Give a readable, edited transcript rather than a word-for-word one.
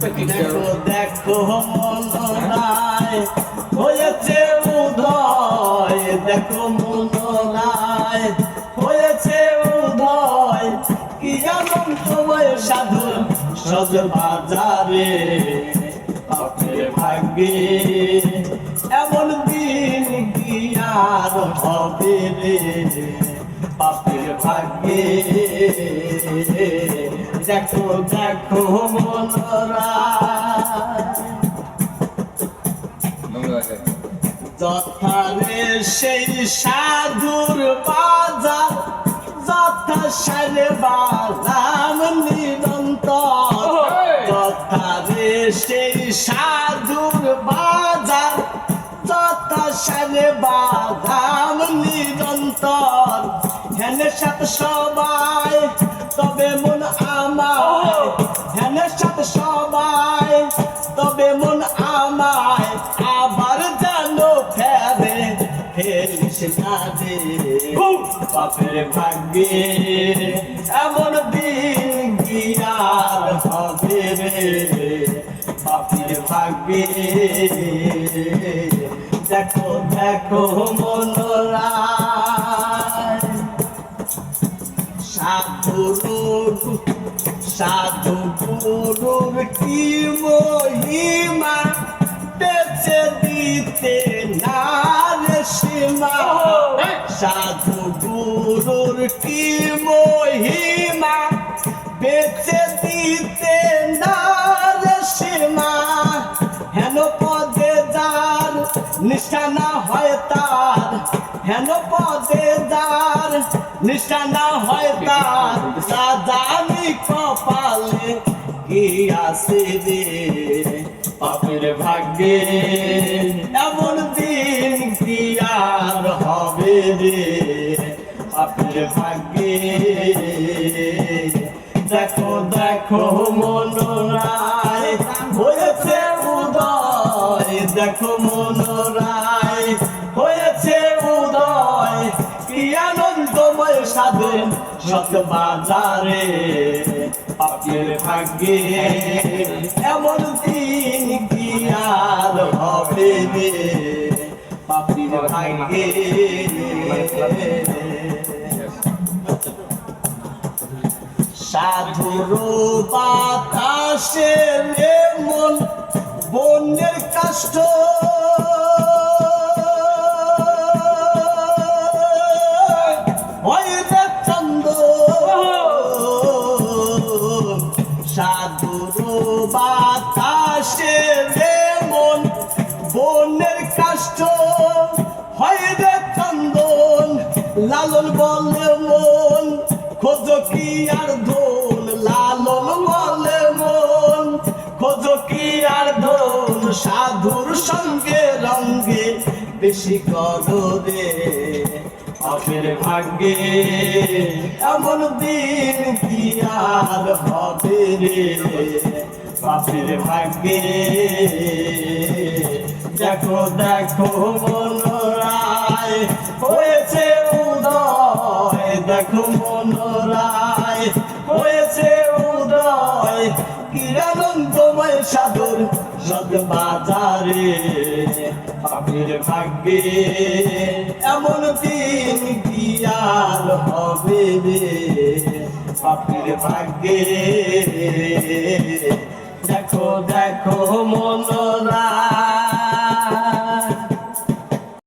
দেখো দেখো মনোরায় হয়েছে উদয়, দেখো মনোরায় হয়েছে উদয়, কি আনন্দময় সাধু সজ বাজারে পাপের ভাগ্যে এমন দিন কি আর হবে রে পাপের ভাগ্যে। দেখো দেখো মনোরায় যথারে সেই সাধুর বাজার, যথা সারে বাজার নিরন্তর, যথারে সেই সাধুর বাজার, যথা সারে বাজার নিরন্তর, ধ্যানের সাথে সবাই তবে মন আমায়, ধ্যানের সাথে সবাই তবে মন আমায়, আবার যেন ফেরে ফেরিস না রে পাপের ভাগ্যে এমন দিন কি আর হবে রে পাপের ভাগ্যে। দেখো দেখো মনোরায় সাধু গুরুর কি মহিমা বেঁচে দিতে না রে সীমা, সাধু গুরুর কি মহিমা বেঁচে দিতে না রে সীমা, হেন পদে যার নিষ্ঠা না হয় তার, হেন পদে যার নিষ্ঠা না হয় তার, তা জানি কপালে কি আছে রে পাপের ভাগ্যে এমন দিন কি আর হবে রে পাপের ভাগ্যে। দেখো দেখো মনোরায় হয়েছে উদয়, দেখো মনোরায় হয়েছে উদয়, কি আনন্দময় সাধন সত বাজারে পাপের ভাগ্যে এমন দিন কি আর হবে রে পাপের ভাগ্যে। সাধুর বাতাসে রে মন বন্যের কাষ্ঠ, সাধুর বাতাসে রে মন বনের কাষ্ঠ হয় রে চন্দন, লালন বলে মন খোঁজ কি আর ধন, লালন বলে মন খোঁজ কি আর ধন, সাধুর সঙ্গে রঙ্গে বেশি করো রে পাপের ভাগ্যে এমন দিন কি আর হবে রে পাপের ভাগ্যে। দেখো দেখো মনোরায় হয়েছে উদয়, দেখো মনোরায় হয়েছে উদয়, কি আনন্দময় সাধুর সদ বাজারে পাপের ভাগ্যে এমন দিন কি আর হবে রে পাপের ভাগ্যে। দেখো দেখো